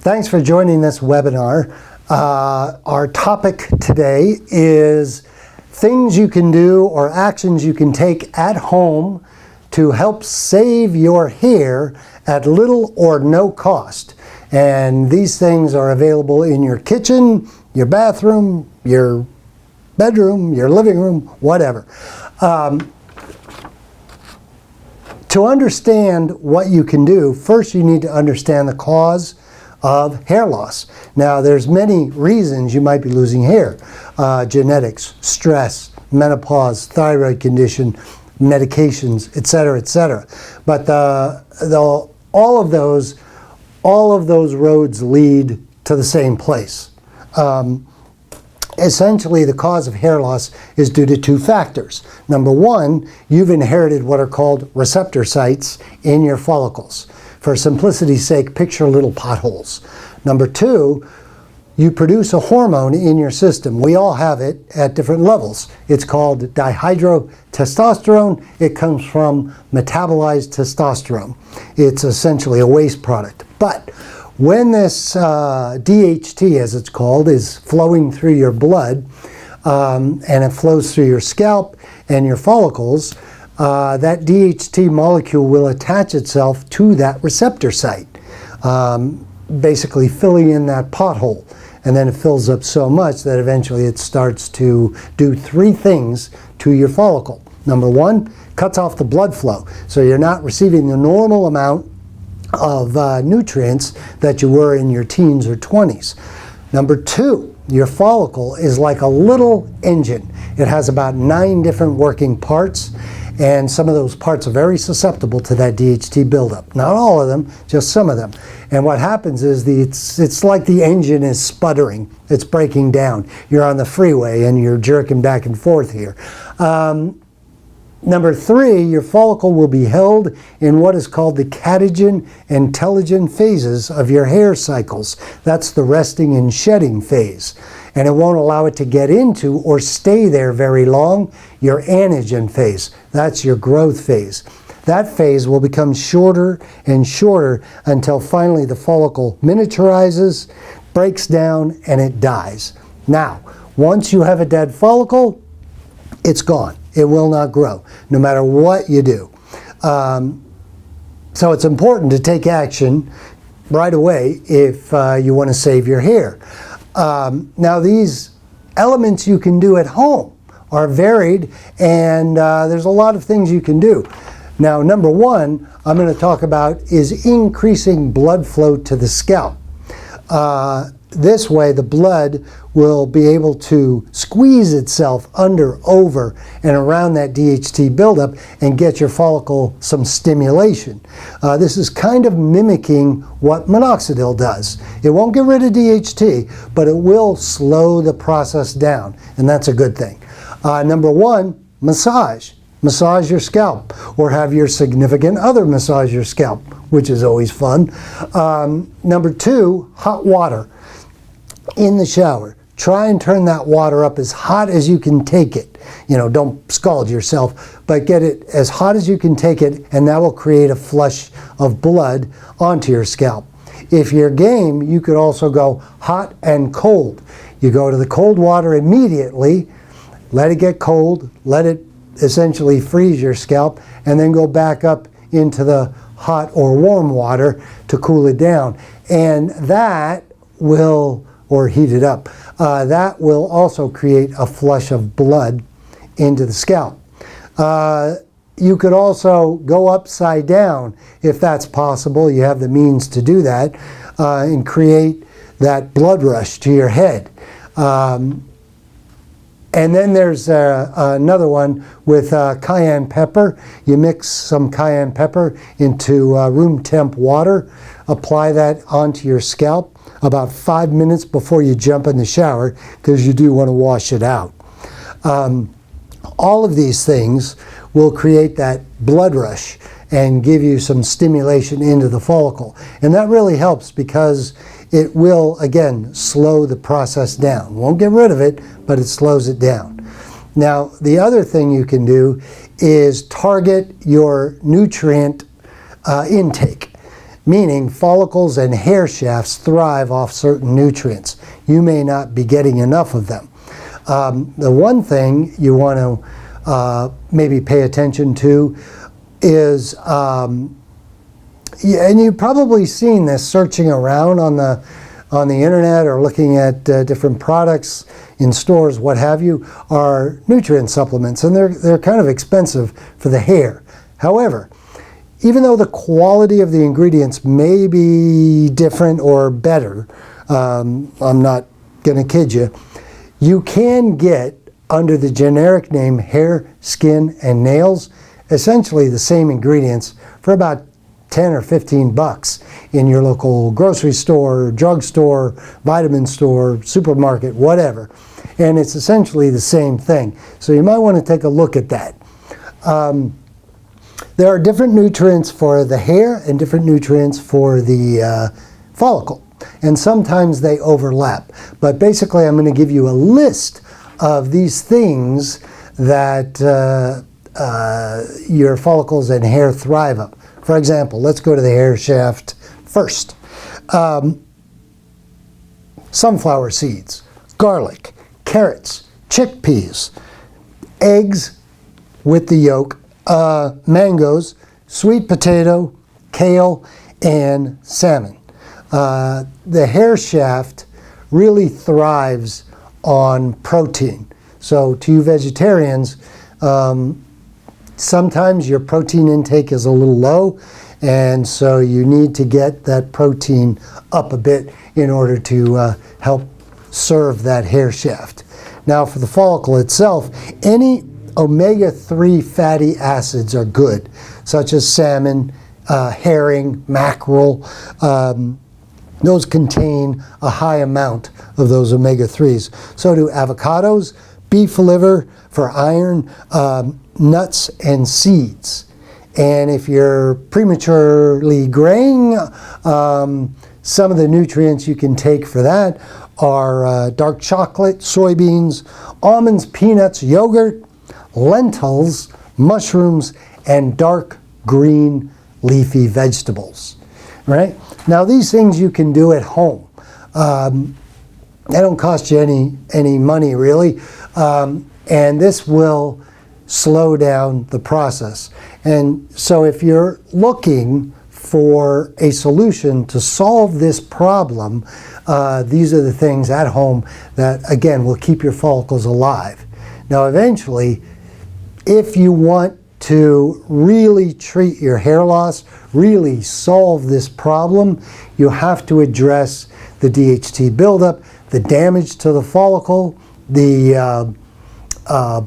Thanks for joining this webinar. Our topic today is things you can do or actions you can take at home to help save your hair at little or no cost. And these things are available in your kitchen, your bathroom, your bedroom, your living room, whatever. To understand what you can do, first you need to understand the cause of hair loss. Now there's many reasons you might be losing hair. Genetics, stress, menopause, thyroid condition, medications, etc., etc. But all of those roads lead to the same place. Essentially, the cause of hair loss is due to two factors. Number one, you've inherited what are called receptor sites in your follicles. For simplicity's sake, picture little potholes. Number two, you produce a hormone in your system. We all have it at different levels. It's called dihydrotestosterone. It comes from metabolized testosterone. It's essentially a waste product. But when this DHT, as it's called, is flowing through your blood, and it flows through your scalp and your follicles, that DHT molecule will attach itself to that receptor site, basically filling in that pothole. And then it fills up so much that eventually it starts to do three things to your follicle. Number one, cuts off the blood flow. So you're not receiving the normal amount of nutrients that you were in your teens or 20s. Number two, your follicle is like a little engine. It has about 9 different working parts, and some of those parts are very susceptible to that DHT buildup. Not all of them, just some of them. And what happens is it's like the engine is sputtering. It's breaking down. You're on the freeway and you're jerking back and forth here. Number three, your follicle will be held in what is called the catagen and telogen phases of your hair cycles. That's the resting and shedding phase. And it won't allow it to get into or stay there very long, your anagen phase. That's your growth phase. That phase will become shorter and shorter until finally the follicle miniaturizes, breaks down, and it dies. Now, once you have a dead follicle, it's gone. It will not grow, no matter what you do. So it's important to take action right away if you want to save your hair. Now these elements you can do at home are varied, and there's a lot of things you can do. Now, number one I'm going to talk about is increasing blood flow to the scalp. This way the blood will be able to squeeze itself under, over, and around that DHT buildup and get your follicle some stimulation. This is kind of mimicking what minoxidil does. It won't get rid of DHT, but it will slow the process down, and that's a good thing. Number one, massage. Massage your scalp, or have your significant other massage your scalp, which is always fun. Number two, hot water. In the shower, try and turn that water up as hot as you can take it. You know, don't scald yourself, but get it as hot as you can take it, and that will create a flush of blood onto your scalp. If you're game, you could also go hot and cold. You go to the cold water immediately, let it get cold, let it essentially freeze your scalp, and then go back up into the hot or warm water to cool it down. And that will, or heat it up, that will also create a flush of blood into the scalp. You could also go upside down if that's possible. You have the means to do that, and create that blood rush to your head. And then there's another one with cayenne pepper. You mix some cayenne pepper into room temp water, apply that onto your scalp about 5 minutes before you jump in the shower, because you do want to wash it out. All of these things will create that blood rush and give you some stimulation into the follicle. And that really helps because it will, again, slow the process down. Won't get rid of it, but it slows it down. Now, the other thing you can do is target your nutrient intake. meaning follicles and hair shafts thrive off certain nutrients. You may not be getting enough of them. The one thing you want to maybe pay attention to is, and you've probably seen this searching around on the internet or looking at different products in stores, what have you, are nutrient supplements, and they're kind of expensive for the hair. However, even though the quality of the ingredients may be different or better, I'm not going to kid you, you can get, under the generic name hair, skin, and nails, essentially the same ingredients for about 10 or 15 bucks in your local grocery store, drugstore, vitamin store, supermarket, whatever. And it's essentially the same thing. So you might want to take a look at that. There are different nutrients for the hair and different nutrients for the follicle. And sometimes they overlap. But basically I'm going to give you a list of these things that your follicles and hair thrive up. For example, let's go to the hair shaft first. Sunflower seeds, garlic, carrots, chickpeas, eggs with the yolk, mangoes, sweet potato, kale, and salmon. The hair shaft really thrives on protein. So to you vegetarians, sometimes your protein intake is a little low, and so you need to get that protein up a bit in order to help serve that hair shaft. Now for the follicle itself, any omega-3 fatty acids are good, such as salmon, herring, mackerel. Those contain a high amount of those omega-3s. So do avocados, beef liver for iron, nuts and seeds. And if you're prematurely graying, some of the nutrients you can take for that are dark chocolate, soybeans, almonds, peanuts, yogurt, lentils, mushrooms, and dark green leafy vegetables. Right? Now these things you can do at home. They don't cost you any money really, and this will slow down the process. And so if you're looking for a solution to solve this problem, these are the things at home that, again, will keep your follicles alive. Now eventually, if you want to really treat your hair loss, really solve this problem, you have to address the DHT buildup, the damage to the follicle, the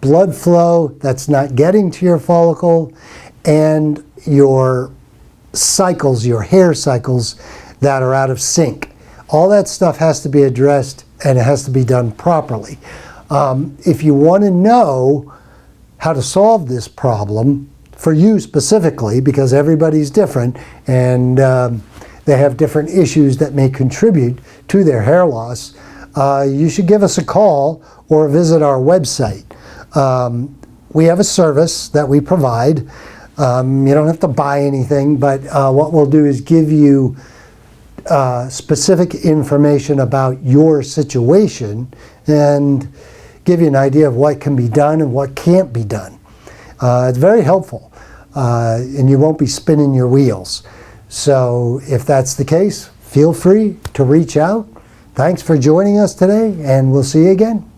blood flow that's not getting to your follicle, and your cycles, your hair cycles that are out of sync. All that stuff has to be addressed, and it has to be done properly. If you want to know how to solve this problem for you specifically, because everybody's different and they have different issues that may contribute to their hair loss, you should give us a call or visit our website. We have a service that we provide. You don't have to buy anything, but what we'll do is give you specific information about your situation and give you an idea of what can be done and what can't be done. It's very helpful, and you won't be spinning your wheels. So if that's the case, feel free to reach out. Thanks for joining us today, and we'll see you again.